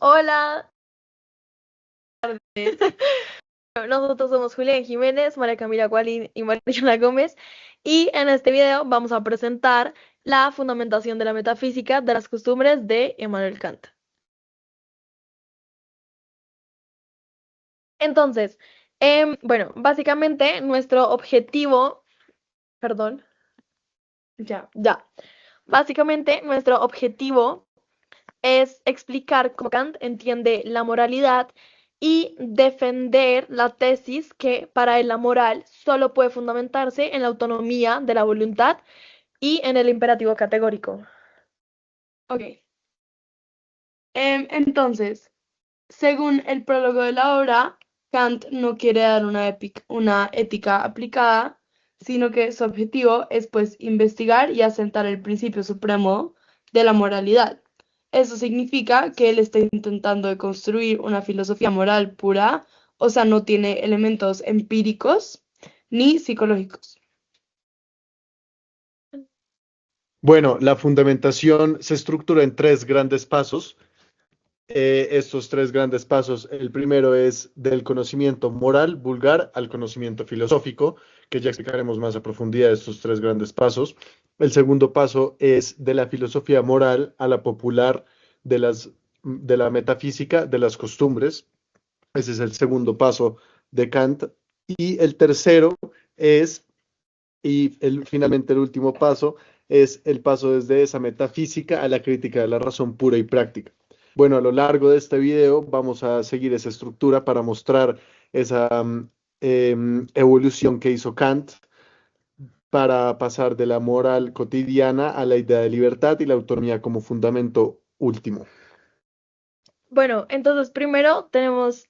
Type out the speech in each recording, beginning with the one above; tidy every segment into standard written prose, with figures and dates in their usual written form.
Hola, nosotros somos Julián Jiménez, María Camila Gualín y Mariana Gómez, y en este video vamos a presentar la fundamentación de la metafísica de las costumbres de Immanuel Kant. Entonces, bueno, básicamente nuestro objetivo, perdón, ya, básicamente nuestro objetivo es explicar cómo Kant entiende la moralidad y defender la tesis que para él la moral solo puede fundamentarse en la autonomía de la voluntad y en el imperativo categórico. Ok, entonces, según el prólogo de la obra, Kant no quiere dar una ética aplicada, sino que su objetivo es pues investigar y asentar el principio supremo de la moralidad. Eso significa que él está intentando de construir una filosofía moral pura, o sea, no tiene elementos empíricos ni psicológicos. Bueno, la fundamentación se estructura en tres grandes pasos. Estos tres grandes pasos, el primero es del conocimiento moral vulgar al conocimiento filosófico, que ya explicaremos más a profundidad estos tres grandes pasos. El segundo paso es de la filosofía moral a la popular, de la metafísica, de las costumbres. Ese es el segundo paso de Kant. Y el tercero es finalmente el último paso es el paso desde esa metafísica a la crítica de la razón pura y práctica. Bueno, a lo largo de este video vamos a seguir esa estructura para mostrar esa evolución que hizo Kant para pasar de la moral cotidiana a la idea de libertad y la autonomía como fundamento último. Bueno, entonces primero tenemos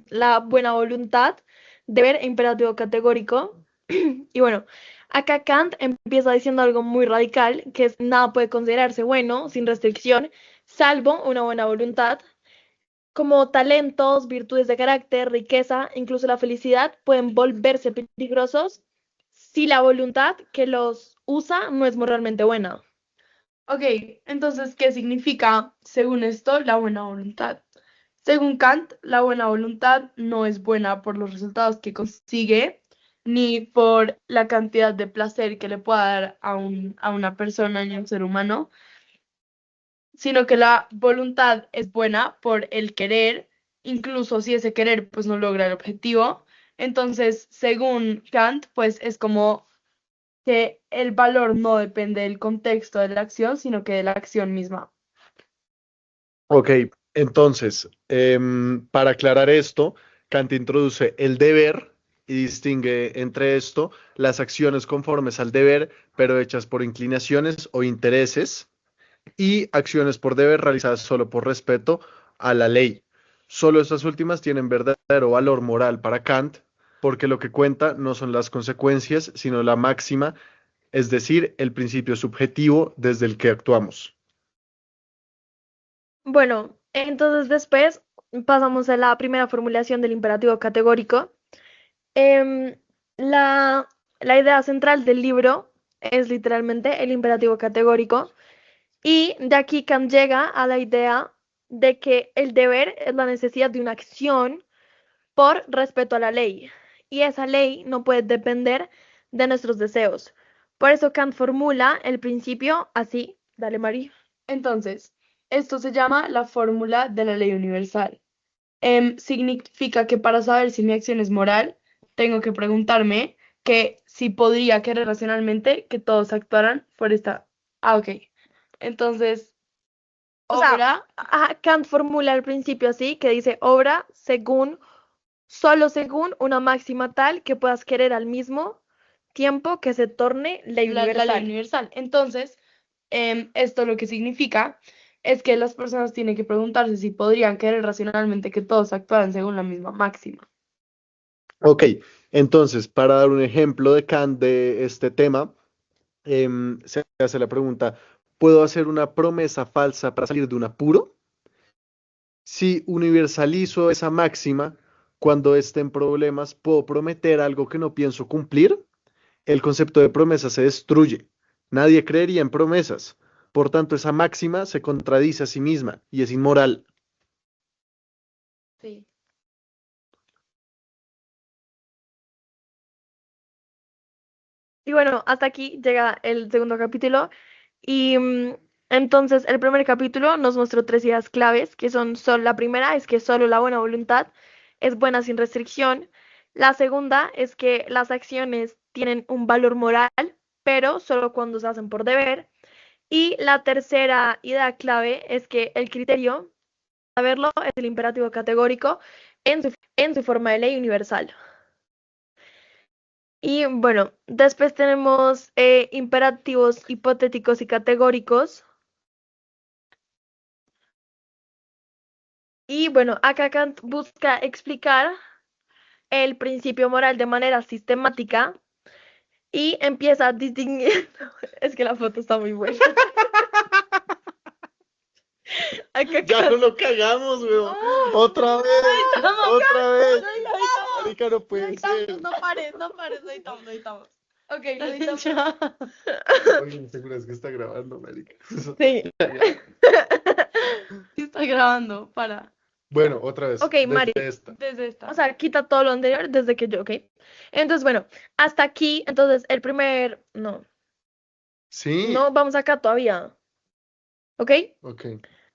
la buena voluntad, deber e imperativo categórico. Y bueno, acá Kant empieza diciendo algo muy radical, que es nada puede considerarse bueno sin restricción, salvo una buena voluntad. Como talentos, virtudes de carácter, riqueza, incluso la felicidad, pueden volverse peligrosos si la voluntad que los usa no es moralmente buena. Ok, entonces, ¿qué significa, según esto, la buena voluntad? Según Kant, la buena voluntad no es buena por los resultados que consigue, ni por la cantidad de placer que le pueda dar a una persona y a un ser humano, sino que la voluntad es buena por el querer, incluso si ese querer pues no logra el objetivo. Entonces, según Kant, pues es como que el valor no depende del contexto de la acción, sino que de la acción misma. Ok, entonces, para aclarar esto, Kant introduce el deber y distingue entre esto las acciones conformes al deber, pero hechas por inclinaciones o intereses, y acciones por deber realizadas solo por respeto a la ley. Solo estas últimas tienen verdadero valor moral para Kant, porque lo que cuenta no son las consecuencias, sino la máxima, es decir, el principio subjetivo desde el que actuamos. Bueno, entonces después pasamos a la primera formulación del imperativo categórico. Em, la, la idea central del libro es literalmente el imperativo categórico y de aquí Kant llega a la idea de que el deber es la necesidad de una acción por respeto a la ley y esa ley no puede depender de nuestros deseos. Por eso Kant formula el principio así. Dale, Mari. Entonces, esto se llama la fórmula de la ley universal. Significa que para saber si mi acción es moral, tengo que preguntarme que si podría querer racionalmente que todos actuaran por esta. Ah, ok. Entonces, O sea, obra, Kant formula el principio así, que dice obra según, solo según una máxima tal que puedas querer al mismo tiempo que se torne ley la ley universal. universal. Entonces, esto lo que significa es que las personas tienen que preguntarse si podrían querer racionalmente que todos actuaran según la misma máxima. Ok, entonces, para dar un ejemplo de Kant de este tema, se hace la pregunta, ¿puedo hacer una promesa falsa para salir de un apuro? Si universalizo esa máxima, cuando esté en problemas, ¿puedo prometer algo que no pienso cumplir? El concepto de promesa se destruye. Nadie creería en promesas. Por tanto, esa máxima se contradice a sí misma y es inmoral. Sí. Y bueno, hasta aquí llega el segundo capítulo. Y entonces el primer capítulo nos mostró tres ideas claves, que son solo, la primera es que solo la buena voluntad es buena sin restricción. La segunda es que las acciones tienen un valor moral, pero solo cuando se hacen por deber. Y la tercera idea clave es que el criterio, saberlo, es el imperativo categórico en su forma de ley universal. Y bueno, después tenemos imperativos hipotéticos y categóricos. Y bueno, acá Kant busca explicar el principio moral de manera sistemática y empieza distinguiendo. Es que la foto está muy buena. Acá Ya no Kant. lo cagamos, weón. Otra vez. Otra vez. Marica, no puede ser. No pares, lo editamos. Ok, lo editamos. Oye, ¿seguro es que está grabando, marica? Sí. Sí está grabando, para. Bueno, otra vez. Ok, Mari. Desde esta. Desde esta. O sea, quita todo lo anterior desde que yo, ¿ok? Entonces, bueno, hasta aquí, entonces, el primer, no, Sí. no, vamos acá todavía, ¿ok? Ok.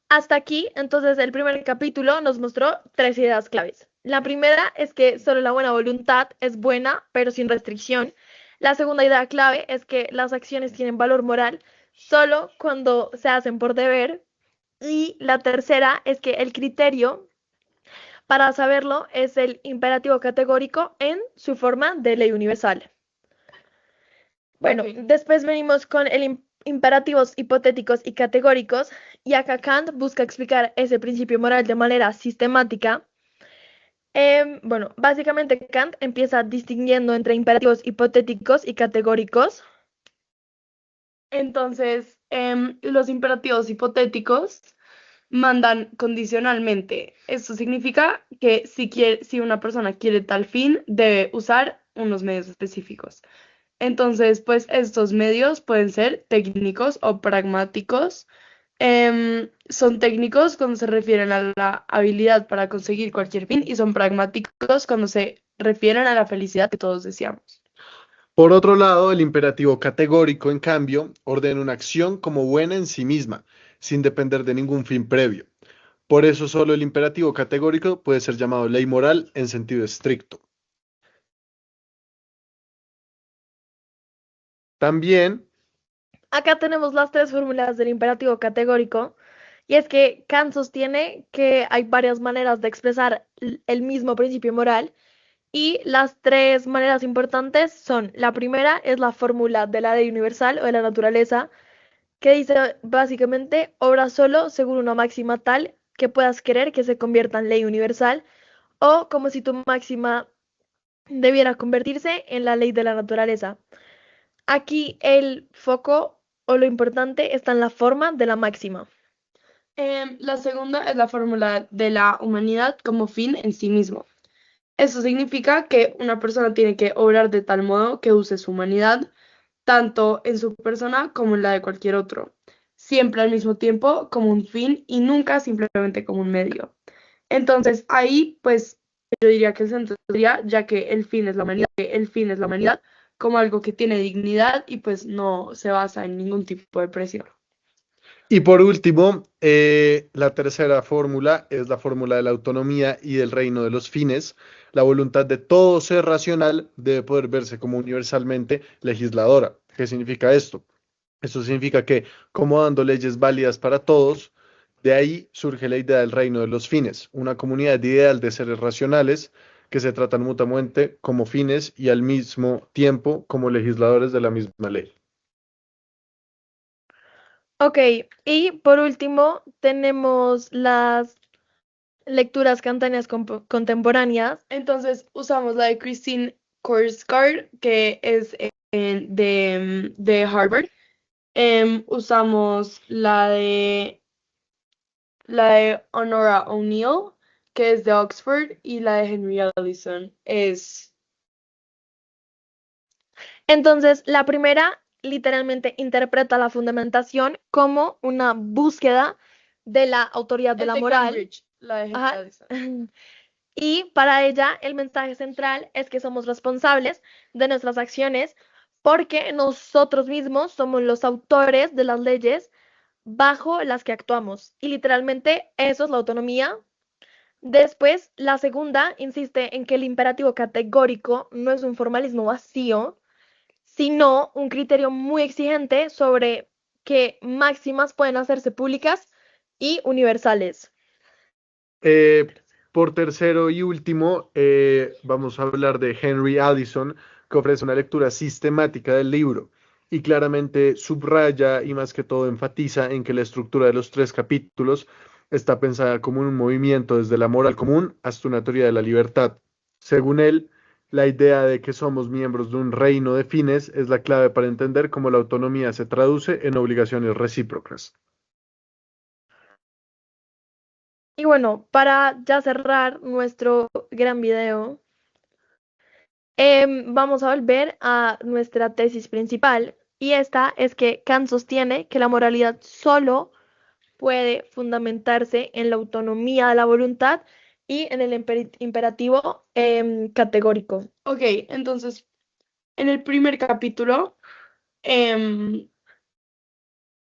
Hasta aquí, entonces, el primer capítulo nos mostró tres ideas claves. La primera es que solo la buena voluntad es buena, pero sin restricción. La segunda idea clave es que las acciones tienen valor moral solo cuando se hacen por deber. Y la tercera es que el criterio para saberlo es el imperativo categórico en su forma de ley universal. Bueno, Ok. después venimos con el imperativos hipotéticos y categóricos, y acá Kant busca explicar ese principio moral de manera sistemática. Bueno, básicamente Kant empieza distinguiendo entre imperativos hipotéticos y categóricos. Entonces, los imperativos hipotéticos mandan condicionalmente. Esto significa que si una persona quiere tal fin, debe usar unos medios específicos. Entonces, pues estos medios pueden ser técnicos o pragmáticos. Son técnicos cuando se refieren a la habilidad para conseguir cualquier fin y son pragmáticos cuando se refieren a la felicidad que todos deseamos. Por otro lado, el imperativo categórico, en cambio, ordena una acción como buena en sí misma, sin depender de ningún fin previo. Por eso solo el imperativo categórico puede ser llamado ley moral en sentido estricto. También, Acá tenemos las tres fórmulas del imperativo categórico, y es que Kant sostiene que hay varias maneras de expresar el mismo principio moral, y las tres maneras importantes son, la primera es la fórmula de la ley universal o de la naturaleza, que dice básicamente, obra solo según una máxima tal que puedas querer que se convierta en ley universal, o como si tu máxima debiera convertirse en la ley de la naturaleza. Aquí el foco o lo importante está en la forma de la máxima. La segunda es la fórmula de la humanidad como fin en sí mismo. Eso significa que una persona tiene que obrar de tal modo que use su humanidad, tanto en su persona como en la de cualquier otro, siempre al mismo tiempo como un fin y nunca simplemente como un medio. Entonces ahí, pues, yo diría que el centro sería, ya que el fin es la humanidad como algo que tiene dignidad y pues no se basa en ningún tipo de presión. y por último, la tercera fórmula es la fórmula de la autonomía y del reino de los fines. La voluntad de todo ser racional debe poder verse como universalmente legisladora. ¿Qué significa esto? Esto significa que, como dando leyes válidas para todos, de ahí surge la idea del reino de los fines, una comunidad ideal de seres racionales que se tratan mutuamente como fines y al mismo tiempo como legisladores de la misma ley. Ok, y por último tenemos las lecturas kantianas contemporáneas. Entonces usamos la de Christine Korsgaard, que es de Harvard. Usamos la de Honora O'Neill, que es de Oxford, y la de Henry Allison es... Entonces, la primera literalmente interpreta la fundamentación como una búsqueda de la autoridad de Es la de moral. Cambridge, la de Henry Ajá. Allison. Y para ella el mensaje central es que somos responsables de nuestras acciones porque nosotros mismos somos los autores de las leyes bajo las que actuamos. Y literalmente eso es la autonomía. Después, la segunda insiste en que el imperativo categórico no es un formalismo vacío, sino un criterio muy exigente sobre qué máximas pueden hacerse públicas y universales. Eh, por tercero y último, vamos a hablar de Henry Allison, que ofrece una lectura sistemática del libro y claramente subraya y más que todo enfatiza en que la estructura de los tres capítulos está pensada como un movimiento desde la moral común hasta una teoría de la libertad. Según él, la idea de que somos miembros de un reino de fines es la clave para entender cómo la autonomía se traduce en obligaciones recíprocas. Y bueno, para ya cerrar nuestro gran video, vamos a volver a nuestra tesis principal y esta es que Kant sostiene que la moralidad solo puede fundamentarse en la autonomía de la voluntad y en el imperativo categórico. Ok, entonces, en el primer capítulo, em,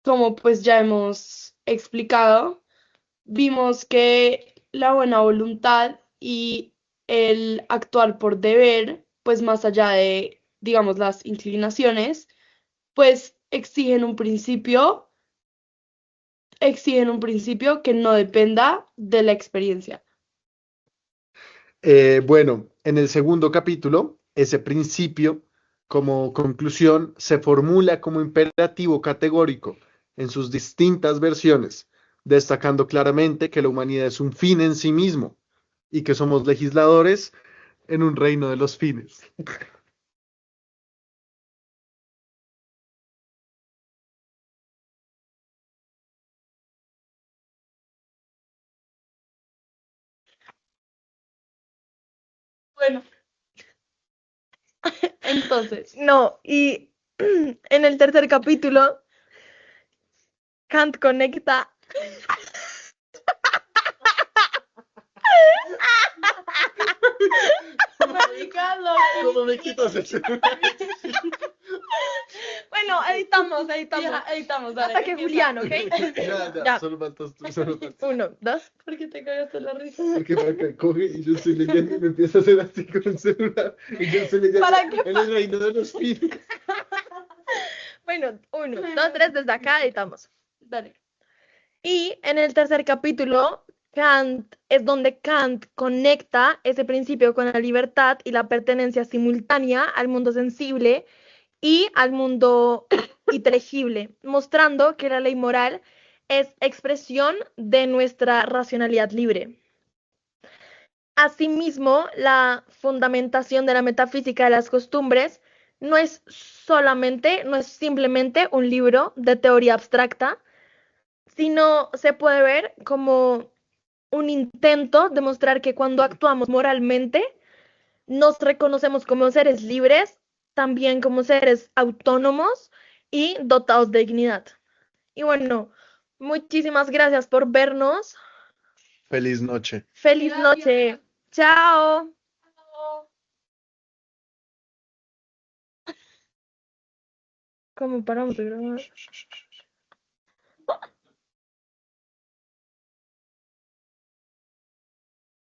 como pues ya hemos explicado, vimos que la buena voluntad y el actuar por deber, pues más allá de, digamos, las inclinaciones, pues exigen un principio que no dependa de la experiencia. Bueno, en el segundo capítulo, ese principio, como conclusión, se formula como imperativo categórico en sus distintas versiones, destacando claramente que la humanidad es un fin en sí mismo y que somos legisladores en un reino de los fines. Bueno, entonces, No, y en el tercer capítulo, Kant conecta. marica, lo ¿Cómo me quitas el celular? Bueno, editamos. Ya, editamos, dale, Hasta que empieza. Julián, ¿ok? Ya, Ya. solo faltas tú, solo faltas. 1, 2. ¿Por qué te cagaste la risa? Porque Maca coge y yo estoy leyendo y me empieza a hacer así con el celular. Y yo estoy leyendo ¿Para qué en el reino de los fines. Bueno, 1, 2, 3, desde acá editamos. Dale. Y en el tercer capítulo, Kant es donde Kant conecta ese principio con la libertad y la pertenencia simultánea al mundo sensible y al mundo inteligible, mostrando que la ley moral es expresión de nuestra racionalidad libre. Asimismo, la fundamentación de la metafísica de las costumbres no es simplemente un libro de teoría abstracta, sino se puede ver como un intento de mostrar que cuando actuamos moralmente, nos reconocemos como seres libres, también como seres autónomos y dotados de dignidad. Y bueno, muchísimas gracias por vernos. Feliz noche. Feliz noche. Chao. ¿Cómo paramos de grabar?